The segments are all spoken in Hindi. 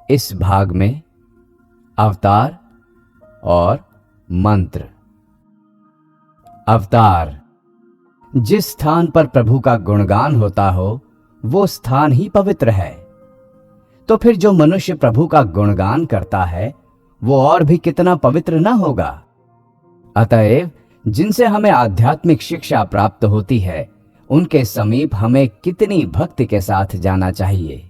इस भाग में अवतार और मंत्र। अवतार। जिस स्थान पर प्रभु का गुणगान होता हो वो स्थान ही पवित्र है। तो फिर जो मनुष्य प्रभु का गुणगान करता है वो और भी कितना पवित्र न होगा। अतएव जिनसे हमें आध्यात्मिक शिक्षा प्राप्त होती है उनके समीप हमें कितनी भक्ति के साथ जाना चाहिए।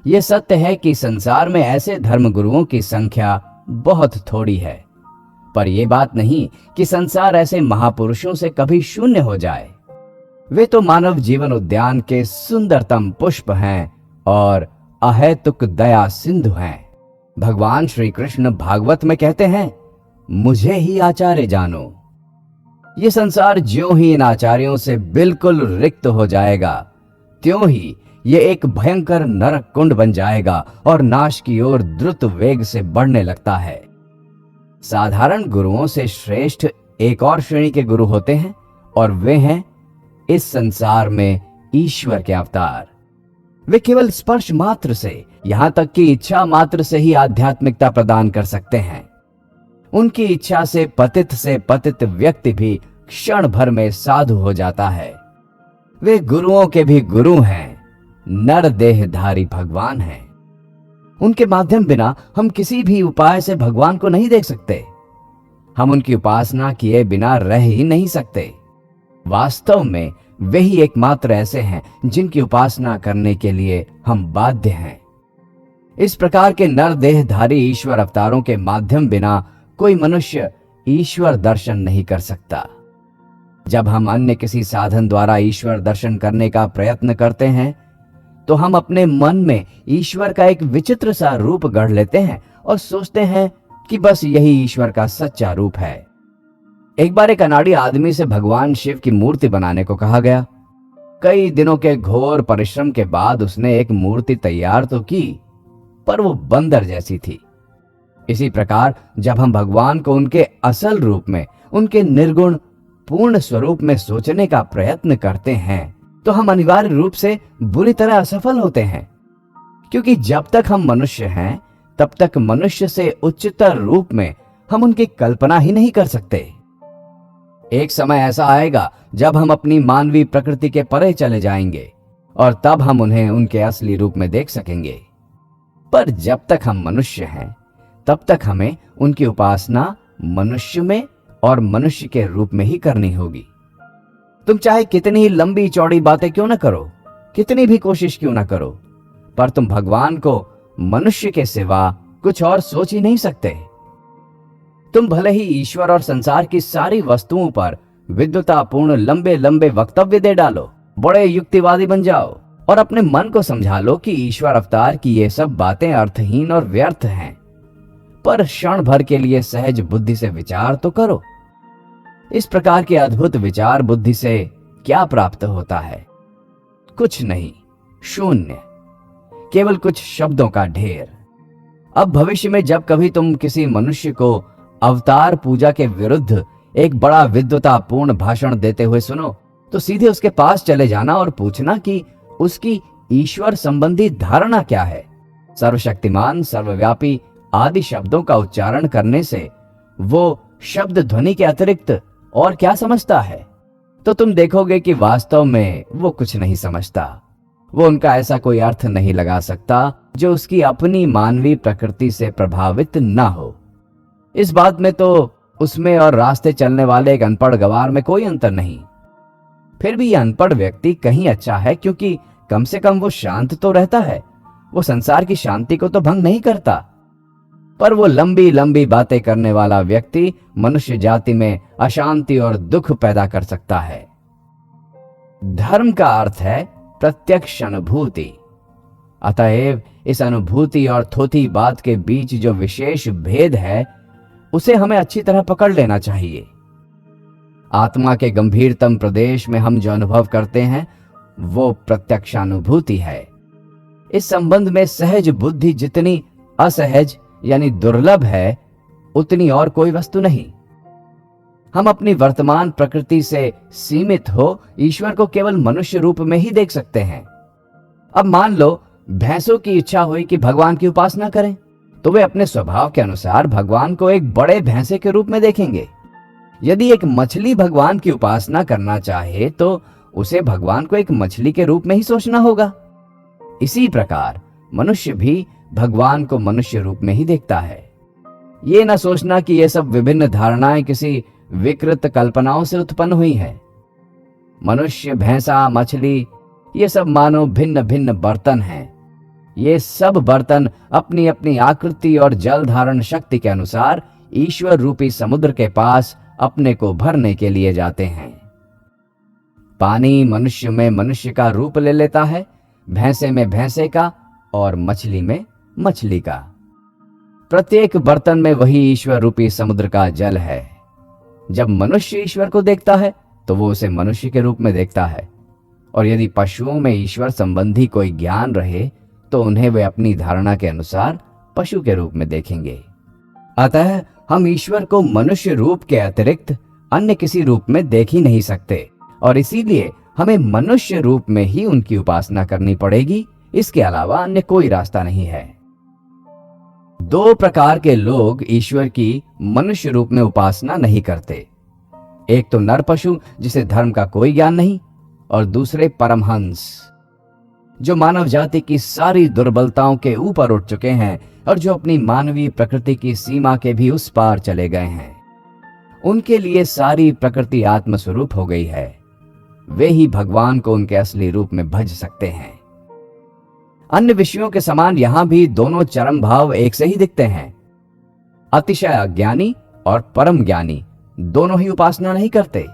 यह सत्य है कि संसार में ऐसे धर्मगुरुओं की संख्या बहुत थोड़ी है, पर यह बात नहीं कि संसार ऐसे महापुरुषों से कभी शून्य हो जाए। वे तो मानव जीवन उद्यान के सुंदरतम पुष्प हैं और अहेतुक दया सिंधु हैं। भगवान श्री कृष्ण भागवत में कहते हैं, मुझे ही आचार्य जानो। ये संसार ज्यों ही इन आचार्यों से बिल्कुल रिक्त हो जाएगा त्यों ही ये एक भयंकर नरक कुंड बन जाएगा और नाश की ओर द्रुत वेग से बढ़ने लगता है। साधारण गुरुओं से श्रेष्ठ एक और श्रेणी के गुरु होते हैं और वे हैं इस संसार में ईश्वर के अवतार। वे केवल स्पर्श मात्र से, यहां तक कि इच्छा मात्र से ही आध्यात्मिकता प्रदान कर सकते हैं। उनकी इच्छा से पतित व्यक्ति भी क्षण भर में साधु हो जाता है। वे गुरुओं के भी गुरु हैं, नर देहधारी भगवान हैं। उनके माध्यम बिना हम किसी भी उपाय से भगवान को नहीं देख सकते। हम उनकी उपासना किए बिना रह ही नहीं सकते। वास्तव में वे ही एकमात्र ऐसे हैं जिनकी उपासना करने के लिए हम बाध्य हैं। इस प्रकार के नर देहधारी ईश्वर अवतारों के माध्यम बिना कोई मनुष्य ईश्वर दर्शन नहीं कर सकता। जब हम अन्य किसी साधन द्वारा ईश्वर दर्शन करने का प्रयत्न करते हैं तो हम अपने मन में ईश्वर का एक विचित्र सा रूप गढ़ लेते हैं और सोचते हैं कि बस यही ईश्वर का सच्चा रूप है। एक बार एक अनाड़ी आदमी से भगवान शिव की मूर्ति बनाने को कहा गया। कई दिनों के घोर परिश्रम के बाद उसने एक मूर्ति तैयार तो की, पर वो बंदर जैसी थी। इसी प्रकार जब हम भगवान को उनके असल रूप में, उनके निर्गुण पूर्ण स्वरूप में सोचने का प्रयत्न करते हैं तो हम अनिवार्य रूप से बुरी तरह असफल होते हैं, क्योंकि जब तक हम मनुष्य हैं तब तक मनुष्य से उच्चतर रूप में हम उनकी कल्पना ही नहीं कर सकते। एक समय ऐसा आएगा जब हम अपनी मानवीय प्रकृति के परे चले जाएंगे और तब हम उन्हें उनके असली रूप में देख सकेंगे। पर जब तक हम मनुष्य हैं तब तक हमें उनकी उपासना मनुष्य में और मनुष्य के रूप में ही करनी होगी। तुम चाहे कितनी ही लंबी चौड़ी बातें क्यों ना करो, कितनी भी कोशिश क्यों ना करो, पर तुम भगवान को मनुष्य के सिवा कुछ और सोच ही नहीं सकते। तुम भले ही ईश्वर और संसार की सारी वस्तुओं पर विद्वतापूर्ण लंबे लंबे वक्तव्य दे डालो, बड़े युक्तिवादी बन जाओ और अपने मन को समझा लो कि ईश्वर अवतार की ये सब बातें अर्थहीन और व्यर्थ हैं, पर क्षण भर के लिए सहज बुद्धि से विचार तो करो। इस प्रकार के अद्भुत विचार बुद्धि से क्या प्राप्त होता है? कुछ नहीं, शून्य, केवल कुछ शब्दों का ढेर। अब भविष्य में जब कभी तुम किसी मनुष्य को अवतार पूजा के विरुद्ध एक बड़ा विद्वतापूर्ण भाषण देते हुए सुनो तो सीधे उसके पास चले जाना और पूछना कि उसकी ईश्वर संबंधी धारणा क्या है। सर्वशक्तिमान, सर्वव्यापी आदि शब्दों का उच्चारण करने से वो शब्द ध्वनि के अतिरिक्त और क्या समझता है? तो तुम देखोगे कि वास्तव में वो कुछ नहीं समझता। वो उनका ऐसा कोई अर्थ नहीं लगा सकता जो उसकी अपनी मानवीय प्रकृति से प्रभावित ना हो। इस बात में तो उसमें और रास्ते चलने वाले एक अनपढ़ गवार में कोई अंतर नहीं। फिर भी यह अनपढ़ व्यक्ति कहीं अच्छा है, क्योंकि कम से कम वो शांत तो रहता है। वो संसार की शांति को तो भंग नहीं करता। पर वो लंबी लंबी बातें करने वाला व्यक्ति मनुष्य जाति में अशांति और दुख पैदा कर सकता है। धर्म का अर्थ है प्रत्यक्ष अनुभूति। अतएव इस अनुभूति और थोथी बात के बीच जो विशेष भेद है उसे हमें अच्छी तरह पकड़ लेना चाहिए। आत्मा के गंभीरतम प्रदेश में हम जो अनुभव करते हैं वो प्रत्यक्षानुभूति है। इस संबंध में सहज बुद्धि जितनी असहज यानी दुर्लभ है उतनी और कोई वस्तु नहीं। हम अपनी वर्तमान प्रकृति से सीमित हो ईश्वर को केवल मनुष्य रूप में ही देख सकते हैं। अब मान लो भैंसों की इच्छा हुई कि भगवान की उपासना करें, तो वे अपने स्वभाव के अनुसार भगवान को एक बड़े भैंसे के रूप में देखेंगे। यदि एक मछली भगवान की उपासना करना चाहे तो उसे भगवान को एक मछली के रूप में ही सोचना होगा। इसी प्रकार मनुष्य भी भगवान को मनुष्य रूप में ही देखता है। ये न सोचना कि ये सब विभिन्न धारणाएं किसी विकृत कल्पनाओं से उत्पन्न हुई हैं। मनुष्य, भैंसा, मछली, ये सब मानो भिन्न भिन्न बर्तन हैं। ये सब बर्तन अपनी अपनी आकृति और जल धारण शक्ति के अनुसार ईश्वर रूपी समुद्र के पास अपने को भरने के लिए जाते हैं। पानी मनुष्य में मनुष्य का रूप ले लेता है, भैंसे में भैंसे का और मछली में मछली का। प्रत्येक बर्तन में वही ईश्वर रूपी समुद्र का जल है। जब मनुष्य ईश्वर को देखता है तो वो उसे मनुष्य के रूप में देखता है, और यदि पशुओं में ईश्वर संबंधी कोई ज्ञान रहे तो उन्हें वे अपनी धारणा के अनुसार पशु के रूप में देखेंगे। अतः हम ईश्वर को मनुष्य रूप के अतिरिक्त अन्य किसी रूप में देख ही नहीं सकते, और इसीलिए हमें मनुष्य रूप में ही उनकी उपासना करनी पड़ेगी। इसके अलावा अन्य कोई रास्ता नहीं है। दो प्रकार के लोग ईश्वर की मनुष्य रूप में उपासना नहीं करते। एक तो नर पशु जिसे धर्म का कोई ज्ञान नहीं, और दूसरे परमहंस जो मानव जाति की सारी दुर्बलताओं के ऊपर उठ चुके हैं और जो अपनी मानवीय प्रकृति की सीमा के भी उस पार चले गए हैं। उनके लिए सारी प्रकृति आत्मस्वरूप हो गई है। वे ही भगवान को उनके असली रूप में भज सकते हैं। अन्य विषयों के समान यहां भी दोनों चरम भाव एक से ही दिखते हैं। अतिशय अज्ञानी और परम ज्ञानी दोनों ही उपासना नहीं करते।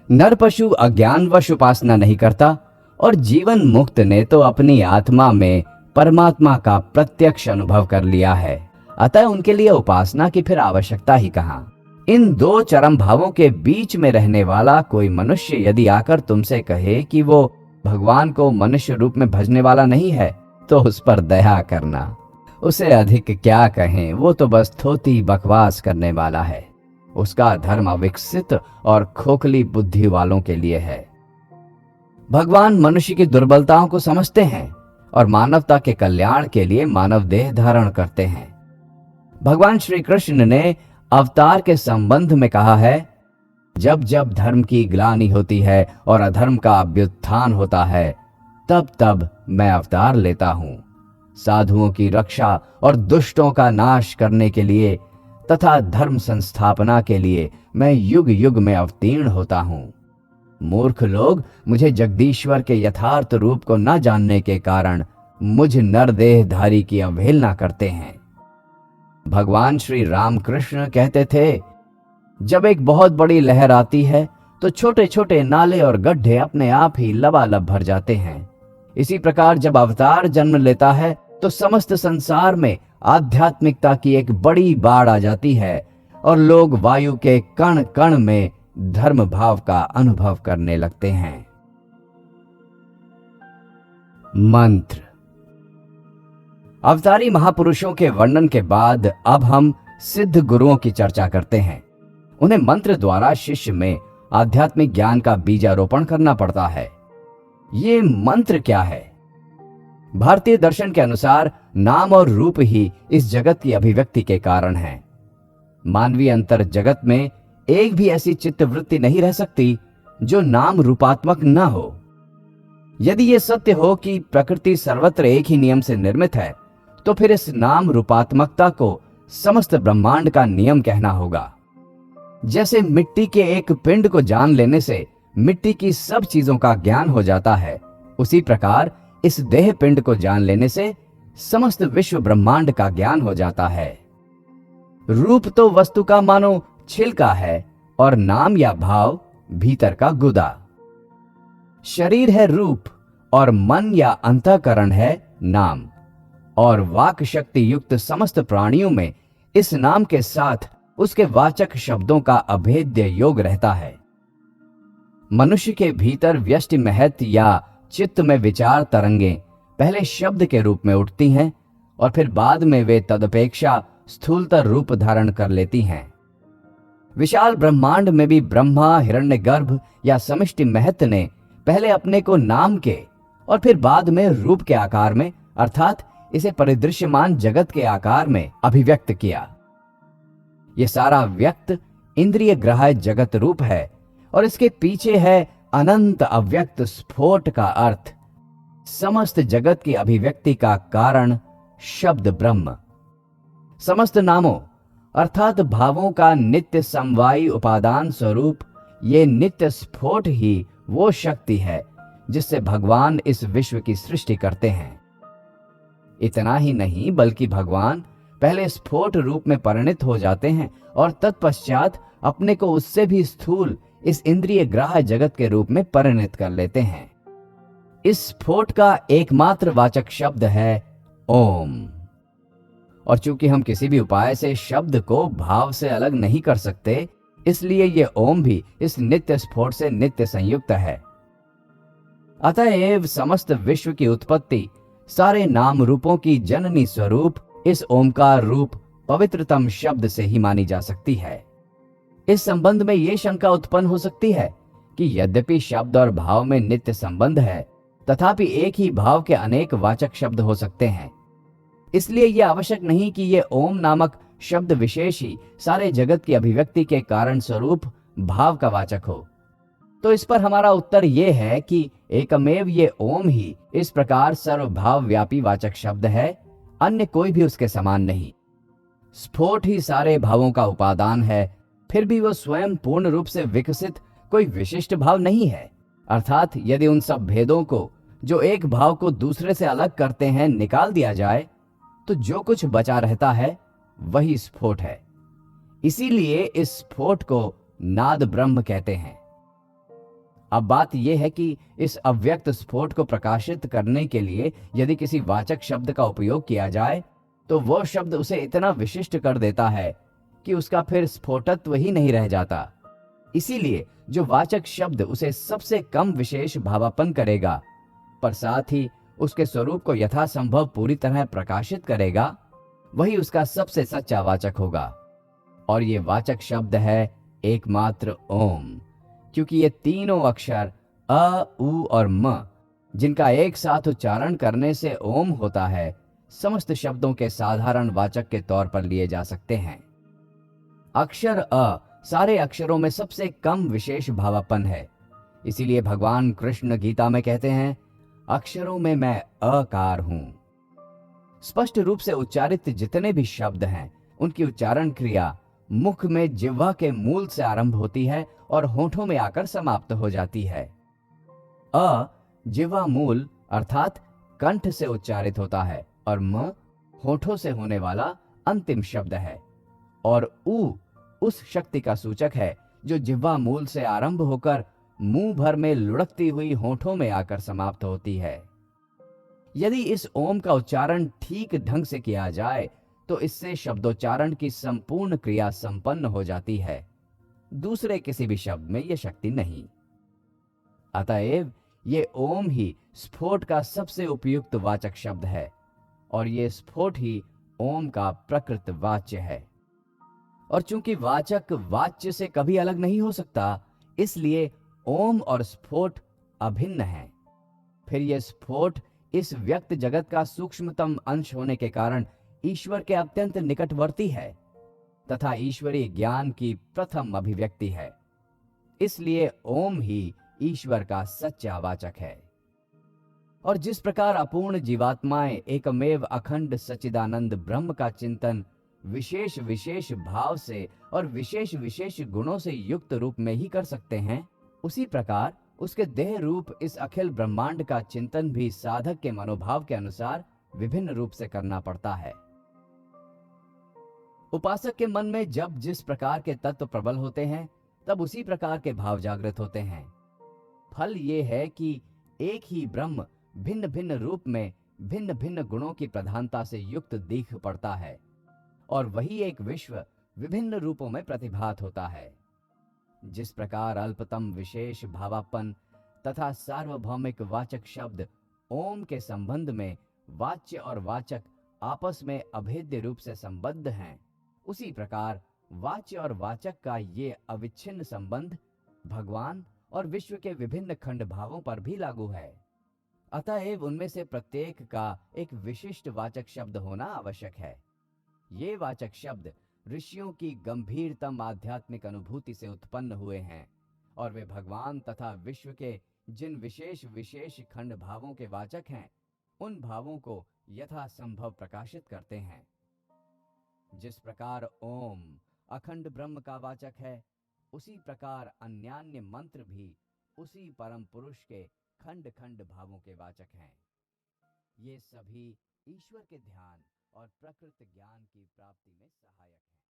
नर पशु अज्ञानवश उपासना नहीं करता, और जीवन मुक्त ने तो अपनी आत्मा में परमात्मा का प्रत्यक्ष अनुभव कर लिया है। अतः उनके लिए उपासना की फिर आवश्यकता ही कहां। इन दो चरम भावों के बीच में रहने वाला कोई मनुष्य यदि आकर तुमसे कहे कि वो भगवान को मनुष्य रूप में भजने वाला नहीं है, तो उस पर दया करना। उसे अधिक क्या कहें, वो तो बस थोती बकवास करने वाला है। उसका धर्म अविकसित और खोखली बुद्धि वालों के लिए है। भगवान मनुष्य की दुर्बलताओं को समझते हैं और मानवता के कल्याण के लिए मानव देह धारण करते हैं। भगवान श्री कृष्ण ने अवतार के संबंध में कहा है, जब जब धर्म की ग्लानि होती है और अधर्म का अभ्युत्थान होता है, तब तब मैं अवतार लेता हूं। साधुओं की रक्षा और दुष्टों का नाश करने के लिए तथा धर्म संस्थापना के लिए मैं युग युग में अवतीर्ण होता हूं। मूर्ख लोग मुझे जगदीश्वर के यथार्थ रूप को न जानने के कारण मुझ नरदेहधारी की अवहेलना करते हैं। भगवान श्री रामकृष्ण कहते थे, जब एक बहुत बड़ी लहर आती है तो छोटे छोटे नाले और गड्ढे अपने आप ही लबालब भर जाते हैं। इसी प्रकार जब अवतार जन्म लेता है तो समस्त संसार में आध्यात्मिकता की एक बड़ी बाढ़ आ जाती है और लोग वायु के कण कण में धर्म भाव का अनुभव करने लगते हैं। मंत्र। अवतारी महापुरुषों के वर्णन के बाद अब हम सिद्ध गुरुओं की चर्चा करते हैं। उन्हें मंत्र द्वारा शिष्य में आध्यात्मिक ज्ञान का बीजारोपण करना पड़ता है। ये मंत्र क्या है? भारतीय दर्शन के अनुसार नाम और रूप ही इस जगत की अभिव्यक्ति के कारण है। मानवीय अंतर जगत में एक भी ऐसी चित्तवृत्ति नहीं रह सकती जो नाम रूपात्मक न हो। यदि यह सत्य हो कि प्रकृति सर्वत्र एक ही नियम से निर्मित है, तो फिर इस नाम रूपात्मकता को समस्त ब्रह्मांड का नियम कहना होगा। जैसे मिट्टी के एक पिंड को जान लेने से मिट्टी की सब चीजों का ज्ञान हो जाता है, उसी प्रकार इस देह पिंड को जान लेने से समस्त विश्व ब्रह्मांड का ज्ञान हो जाता है। रूप तो वस्तु का मानो छिलका है और नाम या भाव भीतर का गुदा। शरीर है रूप और मन या अंतःकरण है नाम, और वाक शक्ति युक्त समस्त प्राणियों में इस नाम के साथ उसके वाचक शब्दों का अभेद्य योग रहता है। मनुष्य के भीतर व्यष्टि महत या चित्त में विचार तरंगें पहले शब्द के रूप में उठती हैं और फिर बाद में वे तदपेक्षा स्थूलतर रूप धारण कर लेती हैं। विशाल ब्रह्मांड में भी ब्रह्मा, हिरण्यगर्भ या समिष्टि महत ने पहले अपने को नाम के और फिर बाद में रूप के आकार में अर्थात इसे परिदृश्यमान जगत के आकार में अभिव्यक्त किया। ये सारा व्यक्त इंद्रिय ग्राह्य जगत रूप है और इसके पीछे है अनंत अव्यक्त स्फोट का अर्थ, समस्त जगत की अभिव्यक्ति का कारण शब्द ब्रह्म। समस्त नामों अर्थात भावों का नित्य समवायी उपादान स्वरूप ये नित्य स्फोट ही वो शक्ति है जिससे भगवान इस विश्व की सृष्टि करते हैं। इतना ही नहीं बल्कि भगवान पहले स्फोट रूप में परिणित हो जाते हैं और तत्पश्चात अपने को उससे भी स्थूल इस इंद्रिय ग्राह्य जगत के रूप में परिणित कर लेते हैं। इस स्फोट का एकमात्र वाचक शब्द है ओम। और चूंकि हम किसी भी उपाय से शब्द को भाव से अलग नहीं कर सकते, इसलिए ये ओम भी इस नित्य स्फोट से नित्य संयुक्त है। अतएव समस्त विश्व की उत्पत्ति सारे नाम रूपों की जननी स्वरूप इस ओमकार रूप पवित्रतम शब्द से ही मानी जा सकती है। इस संबंध में यह शंका उत्पन्न हो सकती है कि यद्यपि शब्द और भाव में नित्य संबंध है, तथापि एक ही भाव के अनेक वाचक शब्द हो सकते हैं। इसलिए यह आवश्यक नहीं कि यह ओम नामक शब्द विशेष ही सारे जगत की अभिव्यक्ति के कारण स्वरूप भाव का वाचक हो। तो इस पर हमारा उत्तर यह है कि एकमेव ये ओम ही इस प्रकार सर्वभाव व्यापी वाचक शब्द है, अन्य कोई भी उसके समान नहीं। स्फोट ही सारे भावों का उपादान है, फिर भी वो स्वयं पूर्ण रूप से विकसित कोई विशिष्ट भाव नहीं है। अर्थात यदि उन सब भेदों को जो एक भाव को दूसरे से अलग करते हैं निकाल दिया जाए, तो जो कुछ बचा रहता है वही स्फोट है। इसीलिए इस स्फोट को नाद ब्रह्म कहते हैं। अब बात यह है कि इस अव्यक्त स्फोट को प्रकाशित करने के लिए यदि किसी वाचक शब्द का उपयोग किया जाए, तो वह शब्द उसे इतना विशिष्ट कर देता है कि उसका फिर स्फोटत्व ही नहीं रह जाता। इसीलिए जो वाचक शब्द उसे सबसे कम विशेष भावापन करेगा, पर साथ ही उसके स्वरूप को यथासंभव पूरी तरह प्रकाशित करेगा, वही उसका सबसे सच्चा वाचक होगा। और ये वाचक शब्द है एकमात्र ओम, क्योंकि ये तीनों अक्षर अ, उ और म, जिनका एक साथ उच्चारण करने से ओम होता है, समस्त शब्दों के साधारण वाचक के तौर पर लिए जा सकते हैं। अक्षर अ सारे अक्षरों में सबसे कम विशेष भावापन है। इसीलिए भगवान कृष्ण गीता में कहते हैं, अक्षरों में मैं अकार हूं। स्पष्ट रूप से उच्चारित जितने भी शब्द हैं, उनकी उच्चारण क्रिया मुख में जिह्वा के मूल से आरंभ होती है और होठों में आकर समाप्त हो जाती है। अ जिह्वा मूल अर्थात कंठ से उच्चारित होता है और म होठों से होने वाला अंतिम शब्द है, और उ उस शक्ति का सूचक है जो जिह्वा मूल से आरंभ होकर मुंह भर में लुढ़कती हुई होठों में आकर समाप्त होती है। यदि इस ओम का उच्चारण ठीक ढंग से किया जाए तो इससे शब्दोच्चारण की संपूर्ण क्रिया संपन्न हो जाती है। दूसरे किसी भी शब्द में यह शक्ति नहीं। अतएव ये ओम ही स्फोट का सबसे उपयुक्त वाचक शब्द है और ये स्फोट ही ओम का प्रकृत वाच्य है। और चूंकि वाचक वाच्य से कभी अलग नहीं हो सकता, इसलिए ओम और स्फोट अभिन्न हैं। फिर यह स्फोट इस व्यक्त जगत का सूक्ष्मतम अंश होने के कारण ईश्वर के अत्यंत निकटवर्ती है तथा ईश्वरीय ज्ञान की प्रथम अभिव्यक्ति है। इसलिए ओम ही ईश्वर का सच्चा वाचक है। और जिस प्रकार अपूर्ण जीवात्माएं एकमेव अखंड सच्चिदानंद ब्रह्म का चिंतन विशेष विशेष भाव से और विशेष विशेष गुणों से युक्त रूप में ही कर सकते हैं, उसी प्रकार उसके देह रूप इस अखिल ब्रह्मांड का चिंतन भी साधक के मनोभाव के अनुसार विभिन्न रूप से करना पड़ता है। उपासक के मन में जब जिस प्रकार के तत्व प्रबल होते हैं, तब उसी प्रकार के भाव जागृत होते हैं। फल ये है कि एक ही ब्रह्म भिन्न भिन्न रूप में भिन्न भिन्न गुणों की प्रधानता से युक्त दिख पड़ता है और वही एक विश्व विभिन्न रूपों में प्रतिभात होता है। जिस प्रकार अल्पतम विशेष भावापन तथा सार्वभौमिक वाचक शब्द ओम के संबंध में वाच्य और वाचक आपस में अभेद्य रूप से संबद्ध हैं, उसी प्रकार वाच्य और वाचक का ये अविच्छिन्न संबंध भगवान और विश्व के विभिन्न खंड भावों पर भी लागू है। अतएव उनमें से प्रत्येक का एक विशिष्ट वाचक शब्द होना आवश्यक है। ये वाचक शब्द ऋषियों की गंभीरतम आध्यात्मिक अनुभूति से उत्पन्न हुए हैं और वे भगवान तथा विश्व के जिन विशेष विशेष खंड भावों के वाचक हैं, उन भावों को यथासंभव प्रकाशित करते हैं। जिस प्रकार ओम अखंड ब्रह्म का वाचक है, उसी प्रकार अन्यान्य मंत्र भी उसी परम पुरुष के खंड खंड भावों के वाचक हैं। ये सभी ईश्वर के ध्यान और प्रकृत ज्ञान की प्राप्ति में सहायक हैं।